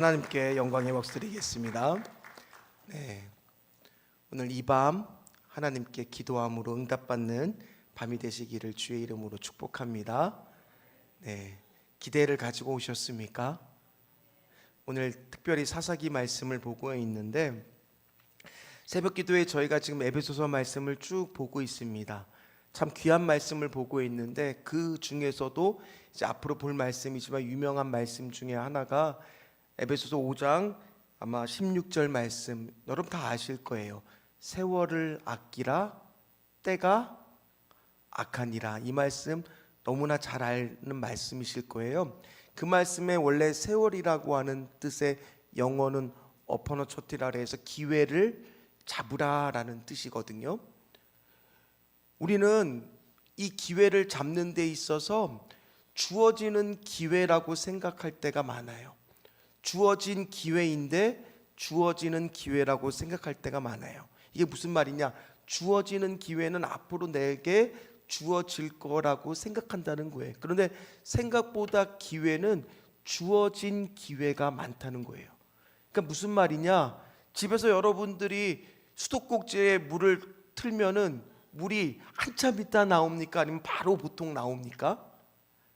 하나님께 영광의 박수 드리겠습니다. 오늘 이 밤 하나님께 기도함으로 응답받는 밤이 되시기를 주의 이름으로 축복합니다. 기대를 가지고 오셨습니까? 오늘 특별히 사사기 말씀을 보고 있는데 새벽 기도에 저희가 지금 에베소서 말씀을 쭉 보고 있습니다. 참 귀한 말씀을 보고 있는데 그 중에서도 이제 앞으로 볼 말씀이지만 유명한 말씀 중에 하나가 에베소서 5장 아마 16절 말씀, 여러분 다 아실 거예요. 세월을 아끼라 때가 악하니라. 이 말씀 너무나 잘 아는 말씀이실 거예요. 그 말씀에 원래 세월이라고 하는 뜻의 영어는 어퍼너초티라 해서 기회를 잡으라라는 뜻이거든요. 우리는 이 기회를 잡는 데 있어서 주어지는 기회라고 생각할 때가 많아요. 주어진 기회인데 주어지는 기회라고 생각할 때가 많아요. 이게 무슨 말이냐? 주어지는 기회는 앞으로 내게 주어질 거라고 생각한다는 거예요. 그런데 생각보다 기회는 주어진 기회가 많다는 거예요. 그러니까 무슨 말이냐? 집에서 여러분들이 수도꼭지에 물을 틀면은 물이 한참 있다 나옵니까? 아니면 바로 보통 나옵니까?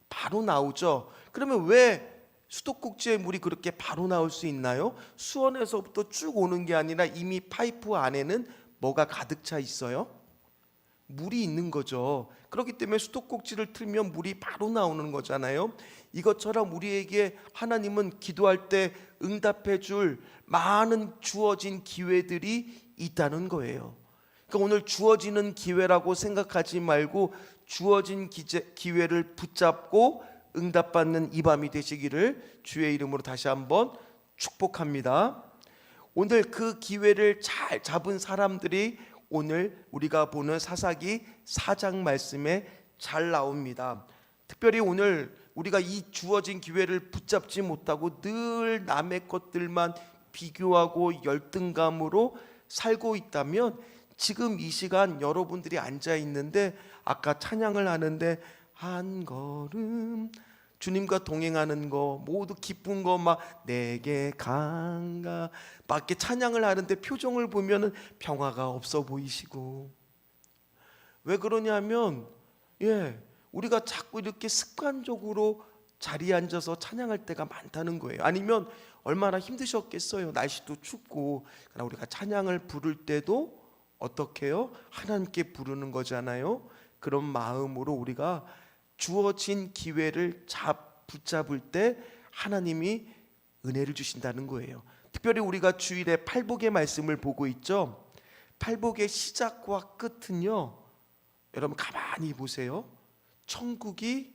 바로 나오죠. 그러면 왜 수도꼭지에 물이 그렇게 바로 나올 수 있나요? 수원에서부터 쭉 오는 게 아니라 이미 파이프 안에는 뭐가 가득 차 있어요? 물이 있는 거죠. 그렇기 때문에 수도꼭지를 틀면 물이 바로 나오는 거잖아요. 이것처럼 우리에게 하나님은 기도할 때 응답해 줄 많은 주어진 기회들이 있다는 거예요. 그러니까 오늘 주어지는 기회라고 생각하지 말고 주어진 기회를 붙잡고 응답받는 이 밤이 되시기를 주의 이름으로 다시 한번 축복합니다. 오늘 그 기회를 잘 잡은 사람들이 오늘 우리가 보는 사사기 4장 말씀에 잘 나옵니다. 특별히 오늘 우리가 이 주어진 기회를 붙잡지 못하고 늘 남의 것들만 비교하고 열등감으로 살고 있다면 지금 이 시간 여러분들이 앉아 있는데 아까 찬양을 하는데 한 걸음 주님과 동행하는 거 모두 기쁜 거 막 내게 강가 밖에 찬양을 하는데 표정을 보면은 평화가 없어 보이시고 왜 그러냐면 우리가 자꾸 이렇게 습관적으로 자리에 앉아서 찬양할 때가 많다는 거예요. 아니면 얼마나 힘드셨겠어요. 날씨도 춥고. 그러나 우리가 찬양을 부를 때도 어떻게 해요? 하나님께 부르는 거잖아요. 그런 마음으로 우리가 주어진 기회를 붙잡을 때 하나님이 은혜를 주신다는 거예요. 특별히 우리가 주일에 팔복의 말씀을 보고 있죠. 팔복의 시작과 끝은요, 여러분 가만히 보세요. 천국이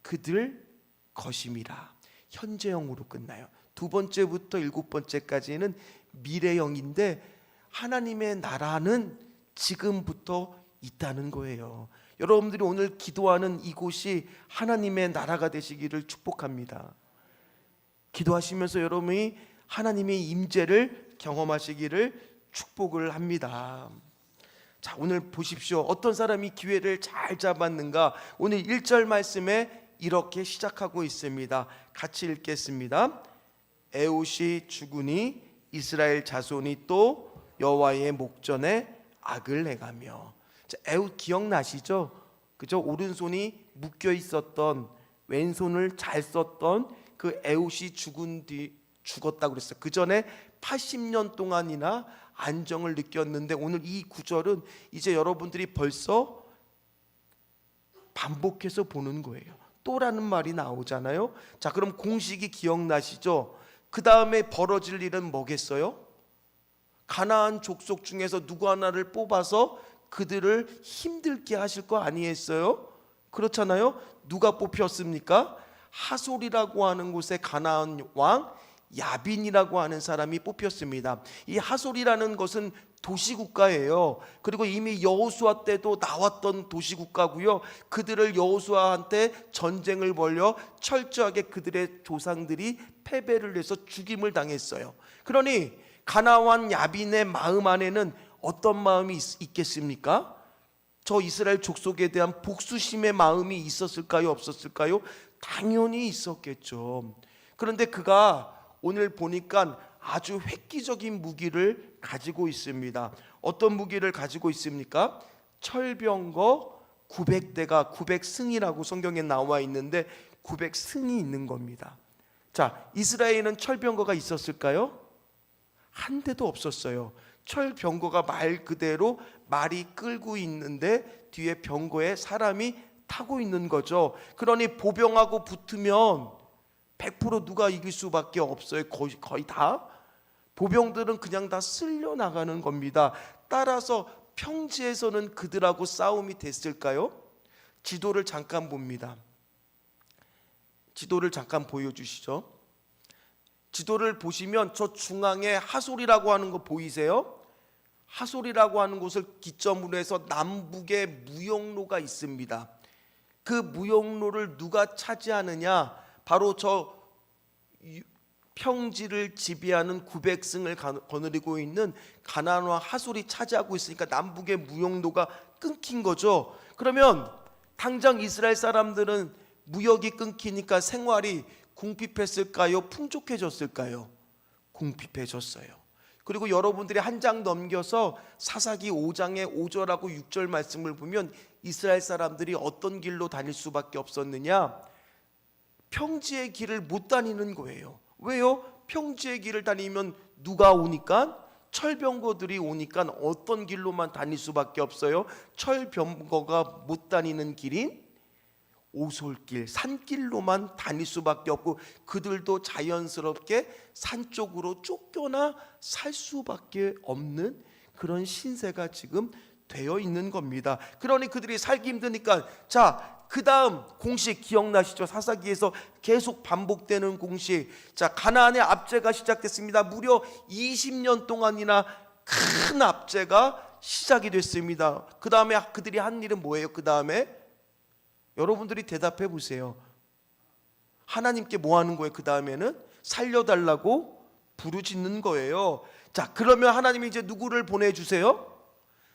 그들 것임이라. 현재형으로 끝나요. 두 번째부터 일곱 번째까지는 미래형인데 하나님의 나라는 지금부터 있다는 거예요. 여러분들이 오늘 기도하는 이곳이 하나님의 나라가 되시기를 축복합니다. 기도하시면서 여러분이 하나님의 임재를 경험하시기를 축복을 합니다. 자, 오늘 보십시오. 어떤 사람이 기회를 잘 잡았는가? 오늘 1절 말씀에 이렇게 시작하고 있습니다. 같이 읽겠습니다. 에웃이 죽으니 이스라엘 자손이 또 여호와의 목전에 악을 행하며. 에웃 기억나시죠? 그죠? 오른손이 묶여 있었던, 왼손을 잘 썼던 그 에웃이 죽었다고 그랬어요. 그 전에 80년 동안이나 안정을 느꼈는데 오늘 이 구절은 이제 여러분들이 벌써 반복해서 보는 거예요. 또라는 말이 나오잖아요. 자, 그럼 공식이 기억나시죠? 그 다음에 벌어질 일은 뭐겠어요? 가나안 족속 중에서 누구 하나를 뽑아서 그들을 힘들게 하실 거 아니겠어요? 그렇잖아요. 누가 뽑혔습니까? 하솔이라고 하는 곳에 가나안 왕 야빈이라고 하는 사람이 뽑혔습니다. 이 하솔이라는 것은 도시국가예요. 그리고 이미 여호수아 때도 나왔던 도시국가고요. 그들을 여호수아한테 전쟁을 벌여 철저하게 그들의 조상들이 패배를 해서 죽임을 당했어요. 그러니 가나안 야빈의 마음 안에는 어떤 마음이 있겠습니까? 저 이스라엘 족속에 대한 복수심의 마음이 있었을까요? 없었을까요? 당연히 있었겠죠. 그런데 그가 오늘 보니까 아주 획기적인 무기를 가지고 있습니다. 어떤 무기를 가지고 있습니까? 철병거 900대가 900승이라고 성경에 나와 있는데 900승이 있는 겁니다. 자, 이스라엘에는 철병거가 있었을까요? 한 대도 없었어요. 철병거가 말 그대로 말이 끌고 있는데 뒤에 병거에 사람이 타고 있는 거죠. 그러니 보병하고 붙으면 100% 누가 이길 수밖에 없어요. 거의 다. 보병들은 그냥 다 쓸려 나가는 겁니다. 따라서 평지에서는 그들하고 싸움이 됐을까요? 지도를 잠깐 봅니다. 지도를 잠깐 보여주시죠. 지도를 보시면 저 중앙에 하솔이라고 하는 거 보이세요? 하솔이라고 하는 곳을 기점으로 해서 남북에 무역로가 있습니다. 그 무역로를 누가 차지하느냐? 바로 저 평지를 지배하는 900승을 거느리고 있는 가나안과 하솔이 차지하고 있으니까 남북의 무역로가 끊긴 거죠. 그러면 당장 이스라엘 사람들은 무역이 끊기니까 생활이 궁핍했을까요? 풍족해졌을까요? 궁핍해졌어요. 그리고 여러분들이 한 장 넘겨서 사사기 5장의 5절하고 6절 말씀을 보면 이스라엘 사람들이 어떤 길로 다닐 수밖에 없었느냐? 평지의 길을 못 다니는 거예요. 왜요? 평지의 길을 다니면 누가 오니까? 철병거들이 오니까 어떤 길로만 다닐 수밖에 없어요? 철병거가 못 다니는 길인 오솔길, 산길로만 다닐 수밖에 없고 그들도 자연스럽게 산 쪽으로 쫓겨나 살 수밖에 없는 그런 신세가 지금 되어 있는 겁니다. 그러니 그들이 살기 힘드니까 자, 그 다음 공식 기억나시죠? 사사기에서 계속 반복되는 공식. 자, 가나안의 압제가 시작됐습니다. 무려 20년 동안이나 큰 압제가 시작이 됐습니다. 그 다음에 그들이 한 일은 뭐예요? 그 다음에 여러분들이 대답해 보세요. 하나님께 뭐 하는 거예요? 그 다음에는 살려달라고 부르짖는 거예요. 자, 그러면 하나님이 이제 누구를 보내주세요?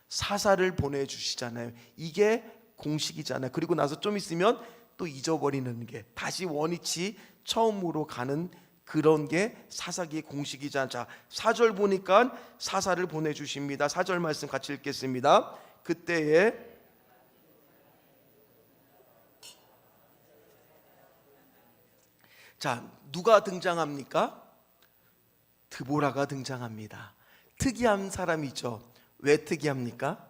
사사를 보내주시잖아요. 이게 공식이잖아요. 그리고 나서 좀 있으면 또 잊어버리는 게 다시 원위치 처음으로 가는 그런 게 사사기의 공식이잖아요. 자, 4절 보니까 사사를 보내주십니다. 4절 말씀 같이 읽겠습니다. 그때에 자, 누가 등장합니까? 드보라가 등장합니다. 특이한 사람이죠. 왜 특이합니까?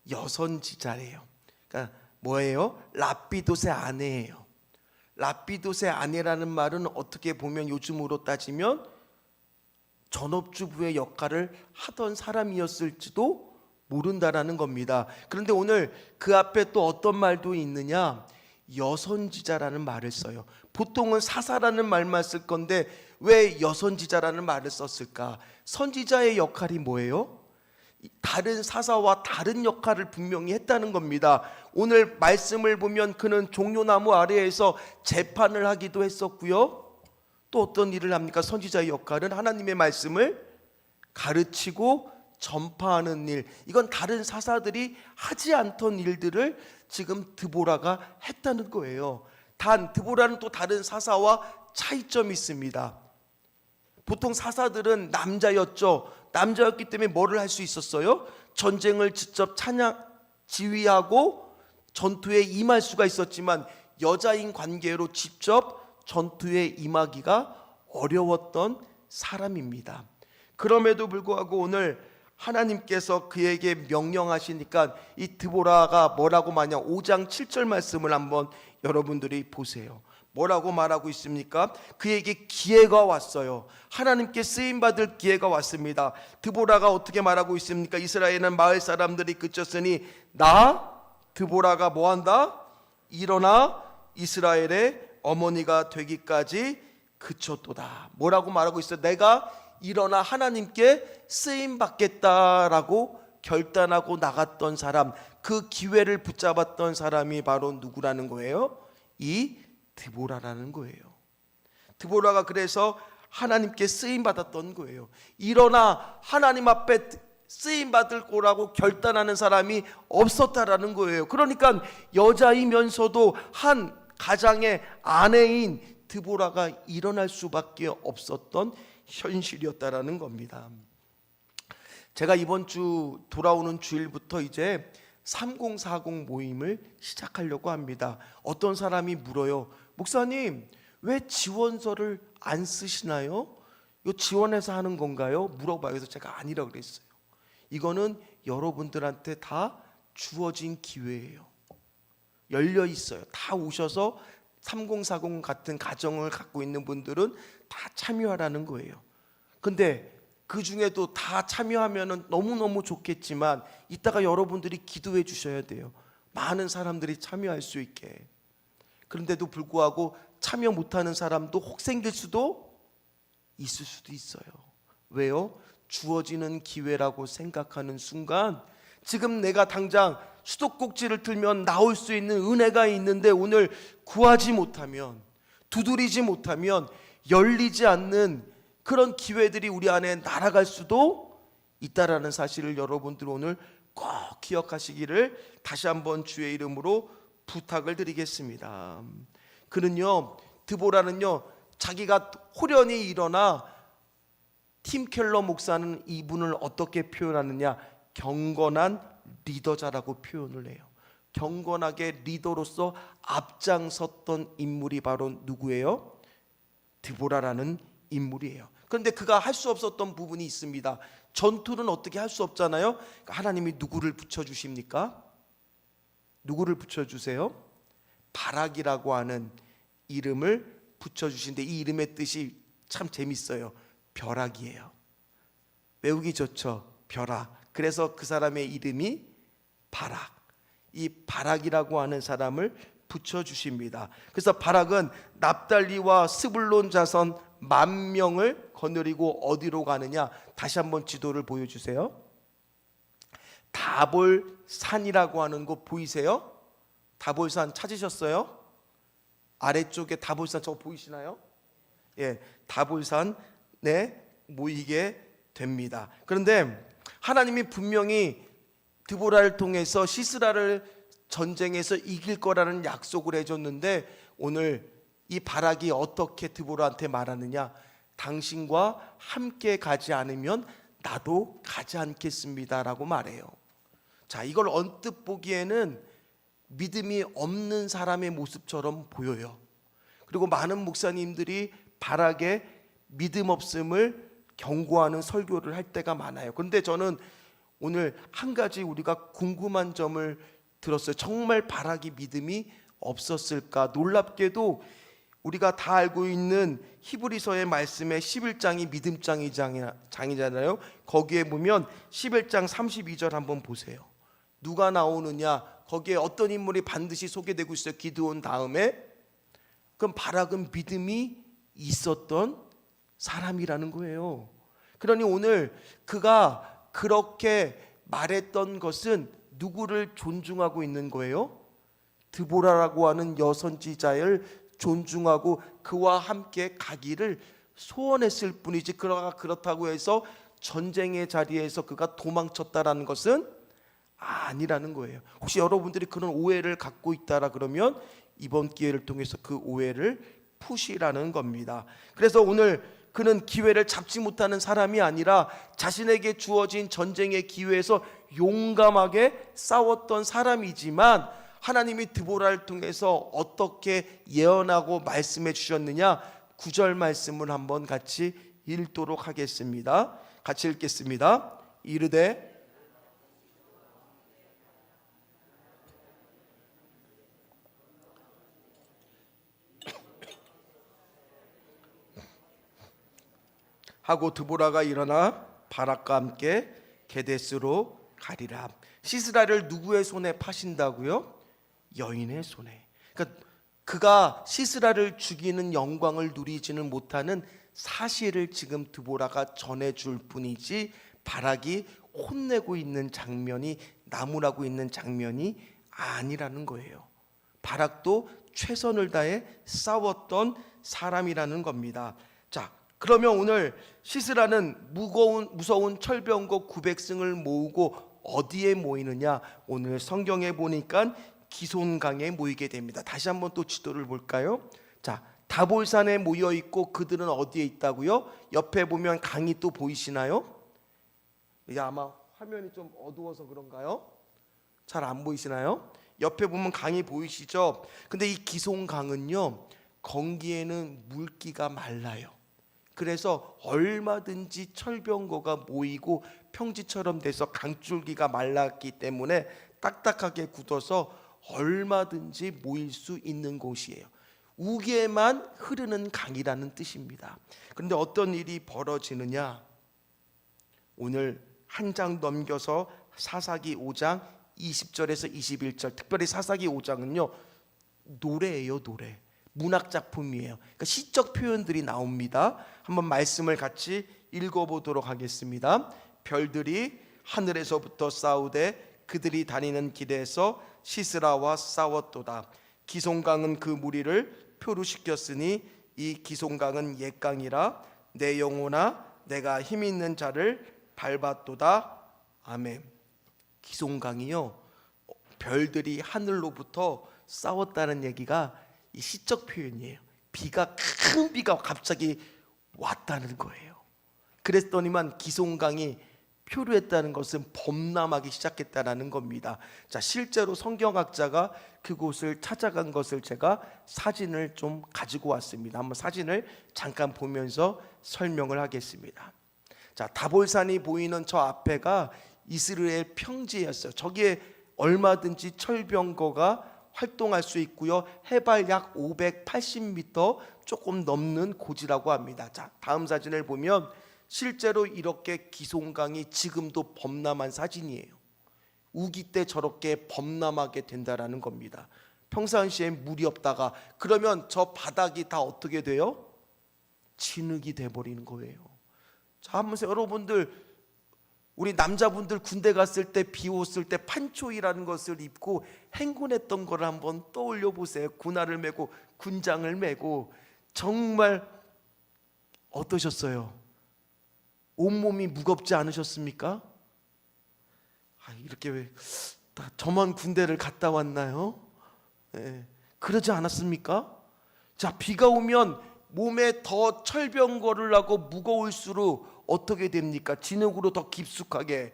여선지자래요. 그러니까 뭐예요? 랍비돗의 아내예요. 랍비돗의 아내라는 말은 어떻게 보면 요즘으로 따지면 전업주부의 역할을 하던 사람이었을지도 모른다라는 겁니다. 그런데 오늘 그 앞에 또 어떤 말도 있느냐? 여선지자라는 말을 써요. 보통은 사사라는 말만 쓸 건데 왜 여선지자라는 말을 썼을까? 선지자의 역할이 뭐예요? 다른 사사와 다른 역할을 분명히 했다는 겁니다. 오늘 말씀을 보면 그는 종려나무 아래에서 재판을 하기도 했었고요. 또 어떤 일을 합니까? 선지자의 역할은 하나님의 말씀을 가르치고 전파하는 일. 이건 다른 사사들이 하지 않던 일들을 지금 드보라가 했다는 거예요. 단 드보라는 또 다른 사사와 차이점이 있습니다. 보통 사사들은 남자였죠. 남자였기 때문에 뭐를 할 수 있었어요? 전쟁을 직접 지휘하고 전투에 임할 수가 있었지만 여자인 관계로 직접 전투에 임하기가 어려웠던 사람입니다. 그럼에도 불구하고 오늘 하나님께서 그에게 명령하시니까 이 드보라가 뭐라고 말하냐? 5장 7절 말씀을 한번 여러분들이 보세요. 뭐라고 말하고 있습니까? 그에게 기회가 왔어요. 하나님께 쓰임받을 기회가 왔습니다. 드보라가 어떻게 말하고 있습니까? 이스라엘은 마을 사람들이 그쳤으니 나 드보라가 뭐한다? 일어나 이스라엘의 어머니가 되기까지 그쳤도다. 뭐라고 말하고 있어요? 내가 일어나 하나님께 쓰임받겠다라고 결단하고 나갔던 사람, 그 기회를 붙잡았던 사람이 바로 누구라는 거예요? 이 드보라라는 거예요. 드보라가 그래서 하나님께 쓰임받았던 거예요. 일어나 하나님 앞에 쓰임받을 거라고 결단하는 사람이 없었다라는 거예요. 그러니까 여자이면서도 한 가장의 아내인 드보라가 일어날 수밖에 없었던 현실이었다라는 겁니다. 제가 이번 주 돌아오는 주일부터 이제 3040 모임을 시작하려고 합니다. 어떤 사람이 물어요. 목사님, 왜 지원서를 안 쓰시나요? 이거 지원해서 하는 건가요? 물어봐요. 그래서 제가 아니라고 그랬어요. 이거는 여러분들한테 다 주어진 기회예요. 열려 있어요. 다 오셔서 3040 같은 가정을 갖고 있는 분들은 다 참여하라는 거예요. 근데 그 중에도 다 참여하면 너무너무 좋겠지만 이따가 여러분들이 기도해 주셔야 돼요. 많은 사람들이 참여할 수 있게. 그런데도 불구하고 참여 못하는 사람도 혹 생길 수도 있을 수도 있어요. 왜요? 주어지는 기회라고 생각하는 순간 지금 내가 당장 수도꼭지를 틀면 나올 수 있는 은혜가 있는데 오늘 구하지 못하면, 두드리지 못하면 열리지 않는 그런 기회들이 우리 안에 날아갈 수도 있다라는 사실을 여러분들 오늘 꼭 기억하시기를 다시 한번 주의 이름으로 부탁을 드리겠습니다. 그는요, 드보라는요, 자기가 호련히 일어나 팀 켈러 목사는 이분을 어떻게 표현하느냐, 경건한 리더자라고 표현을 해요. 경건하게 리더로서 앞장섰던 인물이 바로 누구예요? 드보라라는 인물이에요. 그런데 그가 할 수 없었던 부분이 있습니다. 전투는 어떻게 할 수 없잖아요. 하나님이 누구를 붙여주십니까? 누구를 붙여주세요? 바락이라고 하는 이름을 붙여주신데 이 이름의 뜻이 참 재밌어요. 벼락이에요. 외우기 좋죠? 벼락. 그래서 그 사람의 이름이 바락. 이 바락이라고 하는 사람을 붙여주십니다. 그래서 바락은 납달리와 스불론 자손 10,000명을 거느리고 어디로 가느냐? 다시 한번 지도를 보여주세요. 다볼산이라고 하는 곳 보이세요? 다볼산 찾으셨어요? 아래쪽에 다볼산 저거 보이시나요? 예, 다볼산에 모이게 됩니다. 그런데 하나님이 분명히 드보라를 통해서 시스라를 전쟁에서 이길 거라는 약속을 해줬는데 오늘 이 바락이 어떻게 드보라한테 말하느냐? 당신과 함께 가지 않으면 나도 가지 않겠습니다 라고 말해요. 자, 이걸 언뜻 보기에는 믿음이 없는 사람의 모습처럼 보여요. 그리고 많은 목사님들이 바락의 믿음 없음을 경고하는 설교를 할 때가 많아요. 그런데 저는 오늘 한 가지 우리가 궁금한 점을 들었어요. 정말 바락이 믿음이 없었을까? 놀랍게도 우리가 다 알고 있는 히브리서의 말씀에 11장이 믿음장이잖아요. 거기에 보면 11장 32절 한번 보세요. 누가 나오느냐? 거기에 어떤 인물이 반드시 소개되고 있어요. 기드온 다음에. 그럼 바락은 믿음이 있었던 사람이라는 거예요. 그러니 오늘 그가 그렇게 말했던 것은 누구를 존중하고 있는 거예요? 드보라라고 하는 여선지자를 존중하고 그와 함께 가기를 소원했을 뿐이지, 그가 그렇다고 해서 전쟁의 자리에서 그가 도망쳤다라는 것은 아니라는 거예요. 혹시 여러분들이 그런 오해를 갖고 있다라 그러면 이번 기회를 통해서 그 오해를 푸시라는 겁니다. 그래서 오늘 그는 기회를 잡지 못하는 사람이 아니라 자신에게 주어진 전쟁의 기회에서 용감하게 싸웠던 사람이지만 하나님이 드보라를 통해서 어떻게 예언하고 말씀해 주셨느냐? 9절 말씀을 한번 같이 읽도록 하겠습니다. 같이 읽겠습니다. 이르되 하고 드보라가 일어나 바락과 함께 게데스로 가리라. 시스라를 누구의 손에 파신다고요? 여인의 손에. 그러니까 그가 시스라를 죽이는 영광을 누리지는 못하는 사실을 지금 드보라가 전해줄 뿐이지 바락이 혼내고 있는 장면이, 나무라고 있는 장면이 아니라는 거예요. 바락도 최선을 다해 싸웠던 사람이라는 겁니다. 자, 그러면 오늘 시스라는 무서운 철병거 900승을 모으고 어디에 모이느냐? 오늘 성경에 보니까 기손강에 모이게 됩니다. 다시 한번 또 지도를 볼까요? 자, 다볼산에 모여 있고 그들은 어디에 있다고요? 옆에 보면 강이 또 보이시나요? 이게 아마 화면이 좀 어두워서 그런가요? 잘 안 보이시나요? 옆에 보면 강이 보이시죠? 근데 이 기송강은요, 건기에는 물기가 말라요. 그래서 얼마든지 철병거가 모이고 평지처럼 돼서 강줄기가 말랐기 때문에 딱딱하게 굳어서 얼마든지 모일 수 있는 곳이에요. 우기에만 흐르는 강이라는 뜻입니다. 그런데 어떤 일이 벌어지느냐? 오늘 한 장 넘겨서 사사기 5장 20절에서 21절, 특별히 사사기 5장은요 노래예요. 노래, 문학작품이에요. 그러니까 시적 표현들이 나옵니다. 한번 말씀을 같이 읽어보도록 하겠습니다. 별들이 하늘에서부터 싸우되 그들이 다니는 길에서 시스라와 싸웠도다. 기송강은 그 무리를 표류시켰으니 이 기송강은 옛강이라 내 영혼아 내가 힘 있는 자를 밟았도다. 아멘. 기송강이요, 별들이 하늘로부터 싸웠다는 얘기가 이 시적 표현이에요. 큰 비가 갑자기 왔다는 거예요. 그랬더니만 기송강이 표류했다는 것은 범람하기 시작했다는 겁니다. 자, 실제로 성경학자가 그곳을 찾아간 것을 제가 사진을 좀 가지고 왔습니다. 한번 사진을 잠깐 보면서 설명을 하겠습니다. 자, 다볼산이 보이는 저 앞에가 이스라엘 평지였어요. 저기에 얼마든지 철병거가 활동할 수 있고요. 해발 약 580m 조금 넘는 고지라고 합니다. 자, 다음 사진을 보면 실제로 이렇게 기송강이 지금도 범람한 사진이에요. 우기 때 저렇게 범람하게 된다라는 겁니다. 평상시에 물이 없다가 그러면 저 바닥이 다 어떻게 돼요? 진흙이 돼버리는 거예요. 자, 한번 여러분들, 우리 남자분들 군대 갔을 때 비 왔을 때 판초이라는 것을 입고 행군했던 걸 한번 떠올려 보세요. 군화를 메고 군장을 메고 정말 어떠셨어요? 온몸이 무겁지 않으셨습니까? 이렇게 왜 저만 군대를 갔다 왔나요? 그러지 않았습니까? 자, 비가 오면 몸에 더 철병거를 하고 무거울수록 어떻게 됩니까? 진흙으로 더 깊숙하게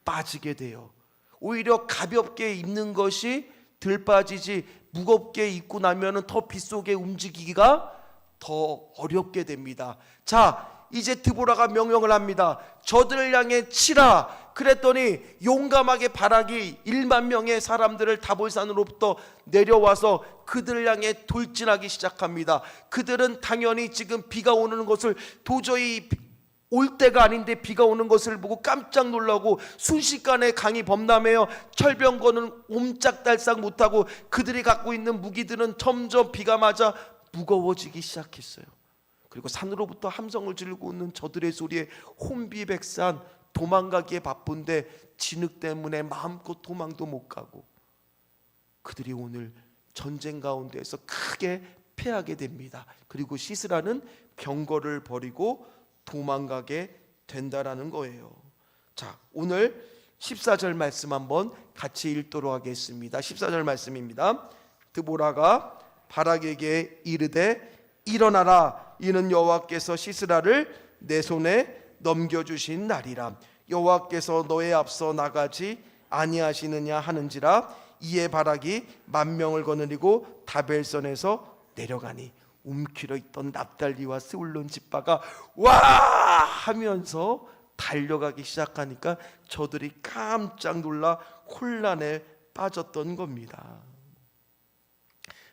빠지게 돼요. 오히려 가볍게 입는 것이 덜 빠지지 무겁게 입고 나면은 더 빗속에 움직이기가 더 어렵게 됩니다. 자, 이제 드보라가 명령을 합니다. 저들을 향해 치라. 그랬더니 용감하게 바락이 1만 명의 사람들을 다볼산으로부터 내려와서 그들을 향해 돌진하기 시작합니다. 그들은 당연히 지금 비가 오는 것을, 도저히 올 때가 아닌데 비가 오는 것을 보고 깜짝 놀라고 순식간에 강이 범람해요. 철병거는 옴짝달싹 못하고 그들이 갖고 있는 무기들은 점점 비가 맞아 무거워지기 시작했어요. 그리고 산으로부터 함성을 지르고 오는 저들의 소리에 혼비백산, 도망가기에 바쁜데 진흙 때문에 마음껏 도망도 못 가고 그들이 오늘 전쟁 가운데에서 크게 패하게 됩니다. 그리고 시스라는 병거를 버리고 도망가게 된다라는 거예요. 자, 오늘 14절 말씀 한번 같이 읽도록 하겠습니다. 14절 말씀입니다. 드보라가 바락에게 이르되 일어나라, 이는 여호와께서 시스라를 내 손에 넘겨주신 날이라. 여호와께서 너의 앞서 나가지 아니하시느냐 하는지라. 이에 바락이 10,000명을 거느리고 다벨선에서 내려가니 움키려 있던 납달리와 스울론 지파가 와 하면서 달려가기 시작하니까 저들이 깜짝 놀라 혼란에 빠졌던 겁니다.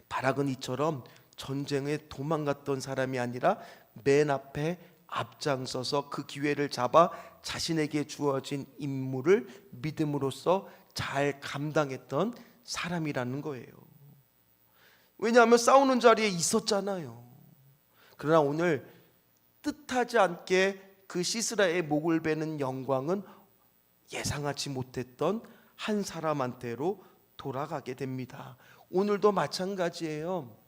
바락은 이처럼 전쟁에 도망갔던 사람이 아니라 맨 앞에 앞장서서 그 기회를 잡아 자신에게 주어진 임무를 믿음으로써 잘 감당했던 사람이라는 거예요. 왜냐하면 싸우는 자리에 있었잖아요. 그러나 오늘 뜻하지 않게 그 시스라의 목을 베는 영광은 예상하지 못했던 한 사람한테로 돌아가게 됩니다. 오늘도 마찬가지예요.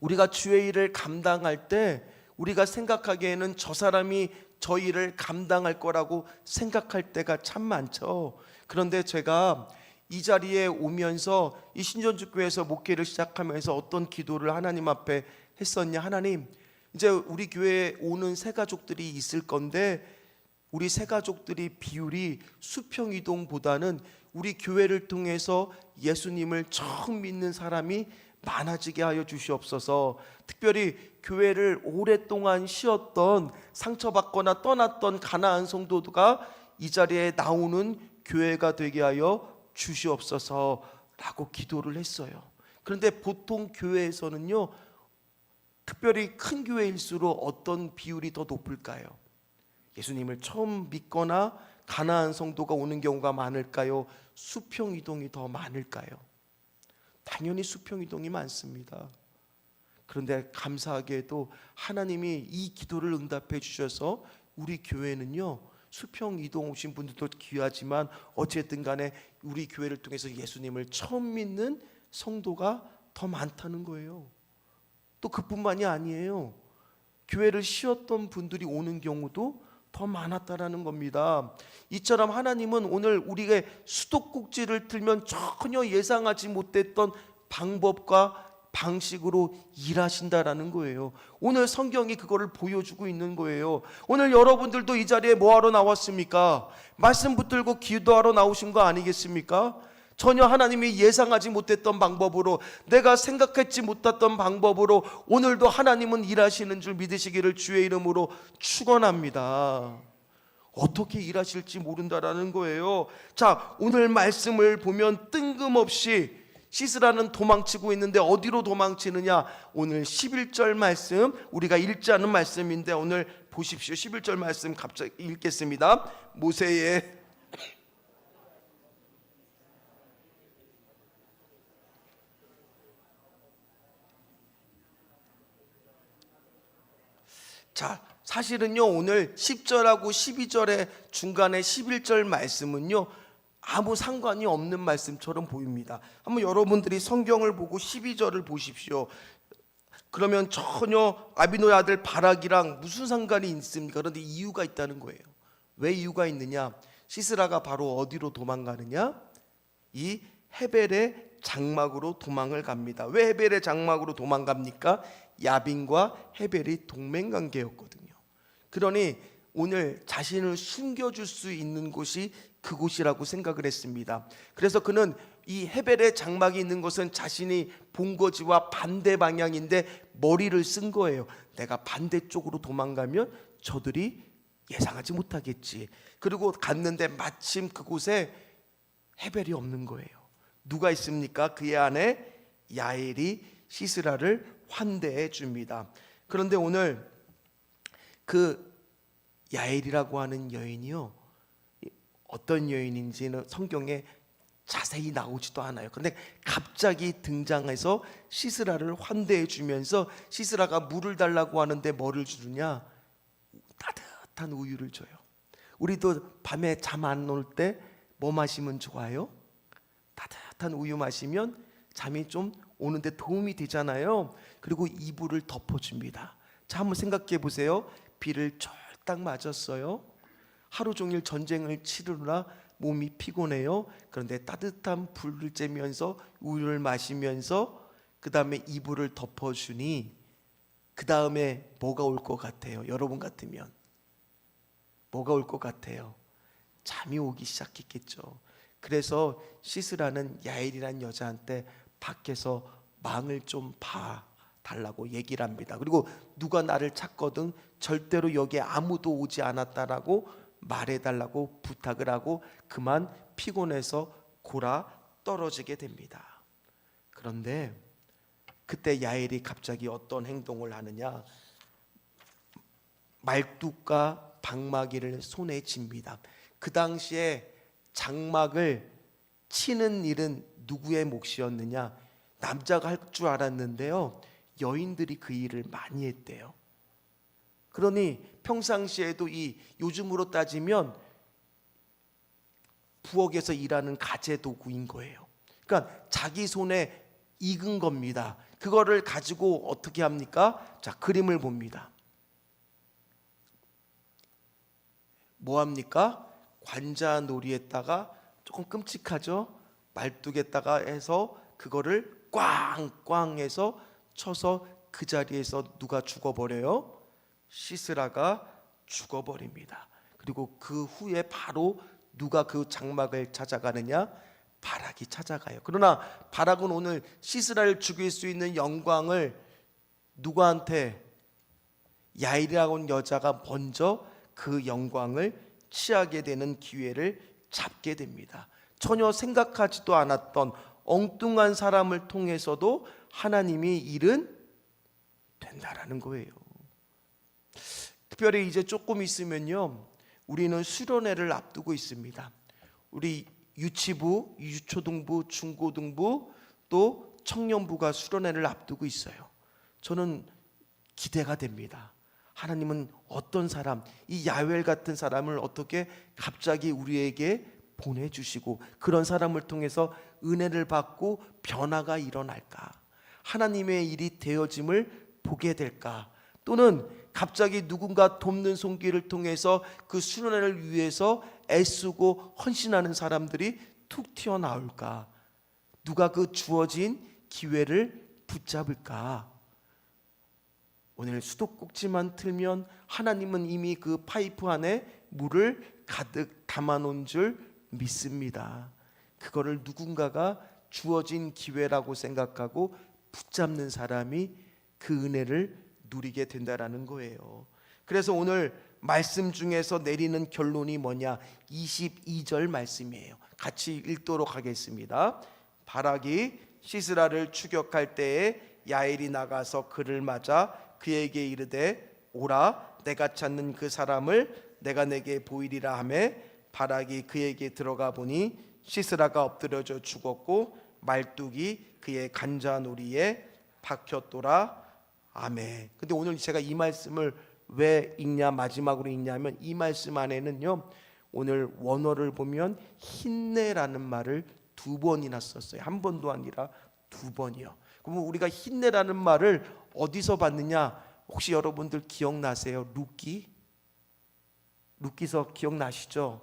우리가 주의 일을 감당할 때 우리가 생각하기에는 저 사람이 저 일을 감당할 거라고 생각할 때가 참 많죠. 그런데 제가 이 자리에 오면서 이 신전주교회에서 목회를 시작하면서 어떤 기도를 하나님 앞에 했었냐? 하나님, 이제 우리 교회에 오는 새 가족들이 있을 건데 우리 새 가족들이 비율이 수평 이동보다는 우리 교회를 통해서 예수님을 처음 믿는 사람이 많아지게 하여 주시옵소서. 특별히 교회를 오랫동안 쉬었던 상처받거나 떠났던 가나안 성도가 이 자리에 나오는 교회가 되게 하여 주시옵소서라고 기도를 했어요. 그런데 보통 교회에서는요, 특별히 큰 교회일수록 어떤 비율이 더 높을까요? 예수님을 처음 믿거나 가나안 성도가 오는 경우가 많을까요? 수평 이동이 더 많을까요? 당연히 수평 이동이 많습니다. 그런데 감사하게도 하나님이 이 기도를 응답해 주셔서 우리 교회는요, 수평 이동 오신 분들도 귀하지만 어쨌든 간에 우리 교회를 통해서 예수님을 처음 믿는 성도가 더 많다는 거예요. 또 그뿐만이 아니에요. 교회를 쉬었던 분들이 오는 경우도 더 많았다라는 겁니다. 이처럼 하나님은 오늘 우리의 수도꼭지를 틀면 전혀 예상하지 못했던 방법과 방식으로 일하신다라는 거예요. 오늘 성경이 그거를 보여주고 있는 거예요. 오늘 여러분들도 이 자리에 뭐하러 나왔습니까? 말씀 붙들고 기도하러 나오신 거 아니겠습니까? 전혀 하나님이 예상하지 못했던 방법으로, 내가 생각했지 못했던 방법으로 오늘도 하나님은 일하시는 줄 믿으시기를 주의 이름으로 축원합니다. 어떻게 일하실지 모른다라는 거예요. 자, 오늘 말씀을 보면 뜬금없이 시스라는 도망치고 있는데 어디로 도망치느냐? 오늘 11절 말씀, 우리가 읽지 않은 말씀인데 오늘 보십시오. 11절 말씀 갑자기 읽겠습니다. 모세의 자, 사실은요, 오늘 10절하고 12절의 중간에 11절 말씀은요, 아무 상관이 없는 말씀처럼 보입니다. 한번 여러분들이 성경을 보고 12절을 보십시오. 그러면 전혀 아비노의 아들 바락이랑 무슨 상관이 있습니까? 그런데 이유가 있다는 거예요. 왜 이유가 있느냐? 시스라가 바로 어디로 도망가느냐? 이 헤벨의 장막으로 도망을 갑니다. 왜 헤벨의 장막으로 도망갑니까? 야빈과 헤벨이 동맹관계였거든요. 그러니 오늘 자신을 숨겨줄 수 있는 곳이 그곳이라고 생각을 했습니다. 그래서 그는 이 헤벨의 장막이 있는 곳은 자신이 본 거지와 반대 방향인데 머리를 쓴 거예요. 내가 반대쪽으로 도망가면 저들이 예상하지 못하겠지. 그리고 갔는데 마침 그곳에 헤벨이 없는 거예요. 누가 있습니까? 그의 아내 야엘이 시스라를 환대해 줍니다. 그런데 오늘 그 야엘이라고 하는 여인이요, 어떤 여인인지는 성경에 자세히 나오지도 않아요. 그런데 갑자기 등장해서 시스라를 환대해 주면서 시스라가 물을 달라고 하는데 뭐를 주느냐? 따뜻한 우유를 줘요. 우리도 밤에 잠 안 올 때 뭐 마시면 좋아요? 따뜻한 우유 마시면 잠이 좀 오는데 도움이 되잖아요. 그리고 이불을 덮어줍니다. 자, 한번 생각해 보세요. 비를 쫄딱 맞았어요. 하루 종일 전쟁을 치르느라 몸이 피곤해요. 그런데 따뜻한 불을 쬐면서 우유를 마시면서 그 다음에 이불을 덮어주니 그 다음에 뭐가 올 것 같아요? 여러분 같으면 뭐가 올 것 같아요? 잠이 오기 시작했겠죠. 그래서 시스라는 야엘이라는 여자한테 밖에서 망을 좀 봐달라고 얘기를 합니다. 그리고 누가 나를 찾거든 절대로 여기에 아무도 오지 않았다라고 말해달라고 부탁을 하고 그만 피곤해서 골아 떨어지게 됩니다. 그런데 그때 야엘이 갑자기 어떤 행동을 하느냐? 말뚝과 방마기를 손에 쥡니다. 그 당시에 장막을 치는 일은 누구의 몫이었느냐? 남자가 할 줄 알았는데요, 여인들이 그 일을 많이 했대요. 그러니 평상시에도 이 요즘으로 따지면 부엌에서 일하는 가재 도구인 거예요. 그러니까 자기 손에 익은 겁니다. 그거를 가지고 어떻게 합니까? 자, 그림을 봅니다. 뭐 합니까? 관자놀이에다가 조금 끔찍하죠? 말뚝에다가 해서 그거를 꽝꽝 해서 쳐서 그 자리에서 누가 죽어버려요? 시스라가 죽어버립니다. 그리고 그 후에 바로 누가 그 장막을 찾아가느냐? 바락이 찾아가요. 그러나 바락은 오늘 시스라를 죽일 수 있는 영광을 누구한테? 야일이라고 하는 여자가 먼저 그 영광을 취하게 되는 기회를 잡게 됩니다. 전혀 생각하지도 않았던 엉뚱한 사람을 통해서도 하나님이 일은 된다라는 거예요. 특별히 이제 조금 있으면요, 우리는 수련회를 앞두고 있습니다. 우리 유치부, 유초등부, 중고등부 또 청년부가 수련회를 앞두고 있어요. 저는 기대가 됩니다. 하나님은 어떤 사람, 이 야웰 같은 사람을 어떻게 갑자기 우리에게 보내주시고 그런 사람을 통해서 은혜를 받고 변화가 일어날까? 하나님의 일이 되어짐을 보게 될까? 또는 갑자기 누군가 돕는 손길을 통해서 그 수련회를 위해서 애쓰고 헌신하는 사람들이 툭 튀어나올까? 누가 그 주어진 기회를 붙잡을까? 오늘 수도꼭지만 틀면 하나님은 이미 그 파이프 안에 물을 가득 담아놓은 줄 믿습니다. 그거를 누군가가 주어진 기회라고 생각하고 붙잡는 사람이 그 은혜를 누리게 된다라는 거예요. 그래서 오늘 말씀 중에서 내리는 결론이 뭐냐? 22절 말씀이에요. 같이 읽도록 하겠습니다. 바락이 시스라를 추격할 때에 야엘이 나가서 그를 맞아 그에게 이르되 오라, 내가 찾는 그 사람을 내가 내게 보이리라 하매 바락이 그에게 들어가 보니 시스라가 엎드려져 죽었고 말뚝이 그의 간자놀이에 박혔더라. 아멘. 근데 오늘 제가 이 말씀을 왜 읽냐, 마지막으로 읽냐면 이 말씀 안에는요, 오늘 원어를 보면 힘내라는 말을 2번이나 썼어요. 한 번도 아니라 2번이요. 그러면 우리가 힘내라는 말을 어디서 봤느냐? 혹시 여러분들 기억나세요? 루키서 기억나시죠?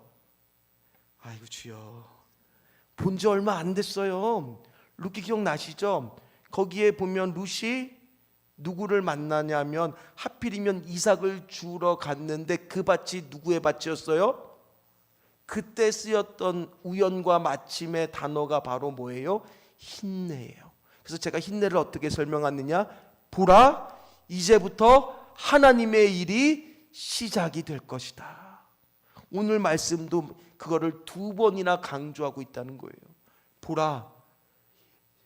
아이고 주여, 본 지 얼마 안 됐어요. 루키 기억나시죠? 거기에 보면 룻이 누구를 만나냐면 하필이면 이삭을 주러 갔는데 그 밭이 누구의 밭이었어요? 그때 쓰였던 우연과 마침의 단어가 바로 뭐예요? 힘내예요. 그래서 제가 힘내를 어떻게 설명하느냐? 보라, 이제부터 하나님의 일이 시작이 될 것이다. 오늘 말씀도 그거를 2번이나 강조하고 있다는 거예요. 보라,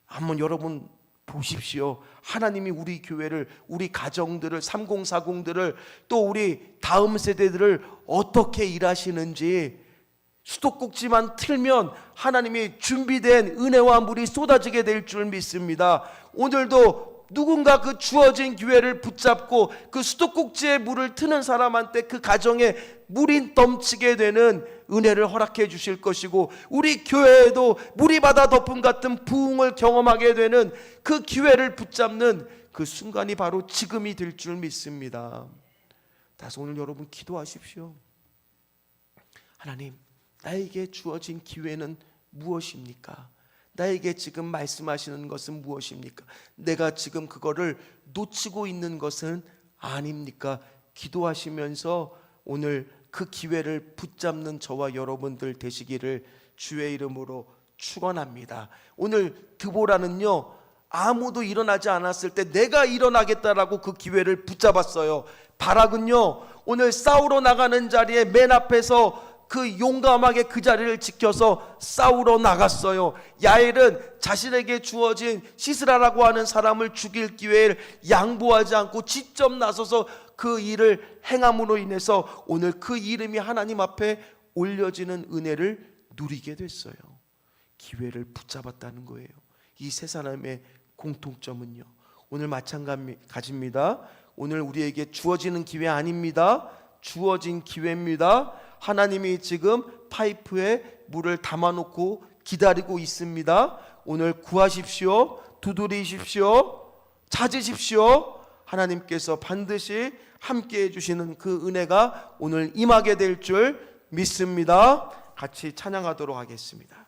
한번 여러분 보십시오. 하나님이 우리 교회를, 우리 가정들을, 3040들을, 또 우리 다음 세대들을 어떻게 일하시는지 수도꼭지만 틀면 하나님이 준비된 은혜와 물이 쏟아지게 될 줄 믿습니다. 오늘도 누군가 그 주어진 기회를 붙잡고 그 수도꼭지에 물을 트는 사람한테 그 가정에 물이 넘치게 되는 은혜를 허락해 주실 것이고, 우리 교회에도 물이 받아 덮음 같은 부흥을 경험하게 되는 그 기회를 붙잡는 그 순간이 바로 지금이 될 줄 믿습니다. 다시 오늘 여러분 기도하십시오. 하나님, 나에게 주어진 기회는 무엇입니까? 나에게 지금 말씀하시는 것은 무엇입니까? 내가 지금 그거를 놓치고 있는 것은 아닙니까? 기도하시면서 오늘 그 기회를 붙잡는 저와 여러분들 되시기를 주의 이름으로 축원합니다. 오늘 드보라는요, 아무도 일어나지 않았을 때 내가 일어나겠다라고 그 기회를 붙잡았어요. 바락은요, 오늘 싸우러 나가는 자리에 맨 앞에서 그 용감하게 그 자리를 지켜서 싸우러 나갔어요. 야엘은 자신에게 주어진 시스라라고 하는 사람을 죽일 기회를 양보하지 않고 직접 나서서 그 일을 행함으로 인해서 오늘 그 이름이 하나님 앞에 올려지는 은혜를 누리게 됐어요. 기회를 붙잡았다는 거예요. 이 세 사람의 공통점은요, 오늘 마찬가지입니다. 오늘 우리에게 주어지는 기회 아닙니다. 주어진 기회입니다. 하나님이 지금 파이프에 물을 담아놓고 기다리고 있습니다. 오늘 구하십시오. 두드리십시오. 찾으십시오. 하나님께서 반드시 함께해 주시는 그 은혜가 오늘 임하게 될 줄 믿습니다. 같이 찬양하도록 하겠습니다.